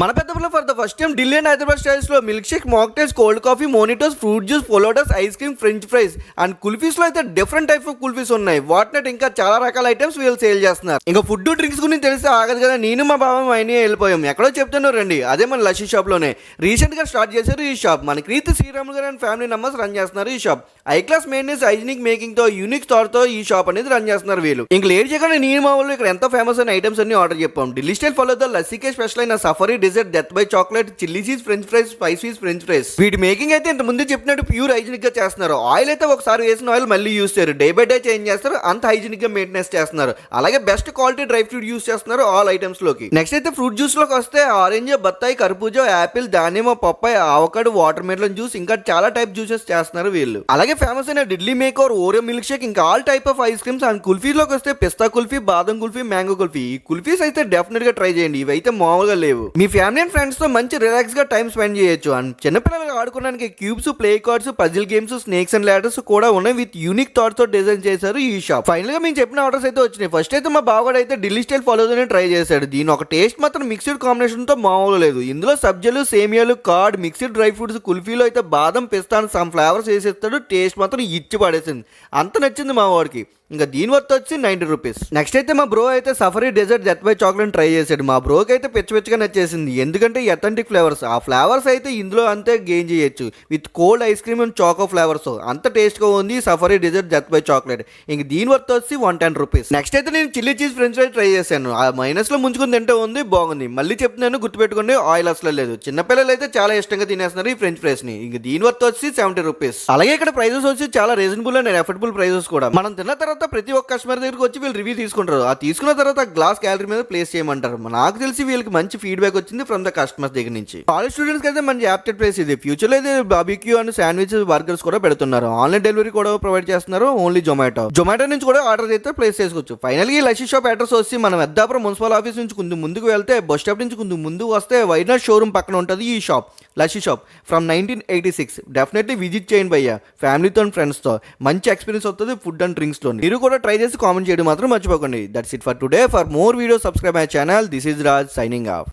మన Peddapalli for the first time Delhi and Hyderabad styles లో milk shake, mocktails, cold coffee, mojitos, fruit juice, పొలోటస్, ice cream, french fries and kulfis లో అయితే different type of kulfis ఉన్నాయి. వాటినట్ ఇంకా చాలా రకాల ఐటమ్స్ వీళ్ళు సేల్ చేస్తున్నారు. ఇంకా ఫుడ్ డ్రింక్స్ గురించి తెలిస్తే ఆగదు కదా. నేను మా బాబా అయినా వెళ్ళిపోయాం. ఎక్కడో చెప్తాను రండి, అదే మన లస్సీ షాప్ లోనే రీసెంట్ గా స్టార్ట్ చేశారు ఈ షాప్. మన క్రీత్ శ్రీరాములు గారు అండ్ ఫ్యామిలీ మెంబర్స్ రన్ చేస్తున్నారు ఈ shop. High class maintenance, hygienic making తో యూనిక్ స్టార్ తో ఈ షాప్ అనేది రన్ చేస్తున్నారు వీళ్ళు. ఇంక లేట్ చేయకుండా నేను మా వాళ్ళు ఇక్కడ ఎంతో ఫేమస్ అయిన ఐటమ్స్ అన్ని ఆర్డర్ చెప్పాం. ఢిల్లీ స్టైల్ ఫాలో ద లస్సీకే స్పెషల్ అయిన safari dessert, death by chocolate, chilli cheese French fries, spicy french fries. వీటి మేకింగ్ అయితే ఇంత ముందు చెప్పినట్టు ప్యూర్ హైజీనిక్ గా చేస్తున్నారు. ఆయిల్ అయితే ఒకసారి వేసిన ఆయిల్ మళ్ళీ యూస్ చేయరు. డే బై డే చేంజ్ చేస్తారు. అంత హైజీనిక్ గా మెయింటెనెన్స్ చేస్తున్నారు. అలాగే best quality dry fruit use చేస్తున్నారు ఆల్ ఐటమ్స్ లోకి. నెక్స్ట్ అయితే ఫ్రూట్ జ్యూస్ లోకి వస్తే ఆరెంజ్, బత్తాయి, కర్బూజా, యాపిల్, దానిమ్మ, పప్పాయి, ఆవకాడో, వాటర్ మెలన్ జ్యూస్ ఇంకా చాలా టైప్ జ్యూసెస్ చేస్తున్నారు వీళ్ళు. అలాగే ఫేమస్ అయిన Delhi maker, Oreo milk shake ఇంకా all type of ice creams and kulfis లోకి వస్తే పిస్తా కుల్ఫీ, బాదం కుల్ఫీ, మ్యాంగో కుల్ఫీ. ఈ కుల్ఫీస్ అయితే డెఫినెట్ గా ట్రై చేయండి. ఇవైతే మామూలుగా లేవు. మీ ఫ్యామిలీ అండ్ ఫ్రెండ్స్ తో మంచి రిలాక్స్ గా టైం స్పెండ్ చేయొచ్చు. అండ్ చిన్నపిల్లలు ఆడుకోవడానికి cubes, play cards, puzzle games, snakes and ladders కూడా ఉన్నాయి. విత్ యూనిక్ థాట్స్ తో డిజైన్ చేశారు ఈ షాప్. ఫైనల్ గా మేము చెప్పిన ఆర్డర్స్ అయితే వచ్చినాయి. ఫస్ట్ అయితే మా బావగాడు అయితే ఢిల్లీ స్టైల్ ఫాలోతోనే ట్రై చేశాడు. దీని ఒక టేస్ట్ మాత్రం మిక్స్డ్ కాంబినేషన్ తో మామూలు లేదు. ఇందులో సబ్జలు, సేమియాలు, కార్డ్, మిక్స్డ్ డ్రై ఫ్రూట్స్, కుల్ఫీలో అయితే బాదం, పిస్తా సమ్ ఫ్లేవర్స్ వేసేస్తాడు. టేస్ట్ మాత్రం ఇచ్చి పడేసింది. అంత నచ్చింది మా వాడికి. ఇంకా దీని వర్త్ వచ్చి 90 రూపీస్. నెక్స్ట్ అయితే మా బ్రో అయితే safari dessert, death by chocolate try చేశాడు. మా బ్రోకి అయితే పిచ్చగా నచ్చేసింది. ఎందుకంటే అథెంటిక్ ఫ్లేవర్స్, ఆ ఫ్లేవర్స్ అయితే ఇందులో అంతే గెయిన్ చేయొచ్చు. With cold ice cream and choco flavours అంత టేస్ట్గా ఉంది safari dessert, death by chocolate. ఇంక దీని వర్త్ వచ్చి 110 రూపీస్. నెక్స్ట్ అయితే నేను chilli cheese French fries try చేశాను. ఆ మైనస్ లో ముంచుకుని తింటే ఉంది, బాగుంది. మళ్ళీ చెప్తున్నాను, గుర్తుపెట్టుకోండి, ఆయిల్ అసలు లేదు. చిన్నపిల్లలు అయితే చాలా ఇష్టంగా తినేస్తున్నారు ఈ ఫ్రెంచ్ ఫ్రైస్ ని. ఇంక దీని వర్త్ వచ్చి 70 రూపీస్. అలాగే ఇక్కడ ప్రైజెస్ వచ్చి చాలా రీజనబుల్ అండ్ అఫోర్డబుల్ ప్రైజెస్ కూడా. మనం తిన్న తర్వాత ప్రతి ఒక్క కస్టమర్ దగ్గరికి వచ్చి వీళ్ళు రివ్యూ తీసుకుంటారు. ఆ తీసుకున్న తర్వాత గ్లాస్ గ్యాలరీ మీద ప్లేస్ చేయమంటారు. నాకు తెలిసి వీళ్ళకి మంచి ఫీడ్బ్యాక్ వచ్చింది ఫ్రమ్ ద కస్టమర్స్ దగ్గర నుంచి. కాలేజ్ స్టూడెంట్స్ అయితే మంచి యాప్టెడ్ ప్లేస్ ఇది. ఫ్యూచర్ లో అయితే బార్బిక్యూ అండ్ శాండ్విచ్, బర్గర్స్ కూడా పెడుతున్నారు. ఆన్లైన్ డెలివరీ కూడా ప్రొవైడ్ చేస్తున్నారు. ఓన్లీ జొమాటో నుంచి కూడా ఆర్డర్ అయితే ప్లేస్ చేసుకోవచ్చు. ఫైనల్ గా లస్సీ షాప్ అడ్రస్ వచ్చి మనం పెద్దాపురం మున్సిపల్ ఆఫీస్ నుంచి కొంచెం ముందుకు వెళ్తే, బస్ స్టాప్ నుంచి కొంచెం ముందుకు వస్తే వైనాడ్ షోరూమ్ పక్కన ఉంటుంది ఈ shop, lassi shop from 1986. Definitely visit చేయండి భయ్య, ఫ్యామిలీతో అండ్ ఫ్రెండ్స్తో. మంచి ఎక్స్పీరియన్స్ వస్తుంది ఫుడ్ అండ్ డ్రింక్స్లో. మీరు కూడా ట్రై చేసి కామెంట్ చేయడం మాత్రం మర్చిపోకండి. That's it for today. For more videos subscribe my channel. This is Raj signing off.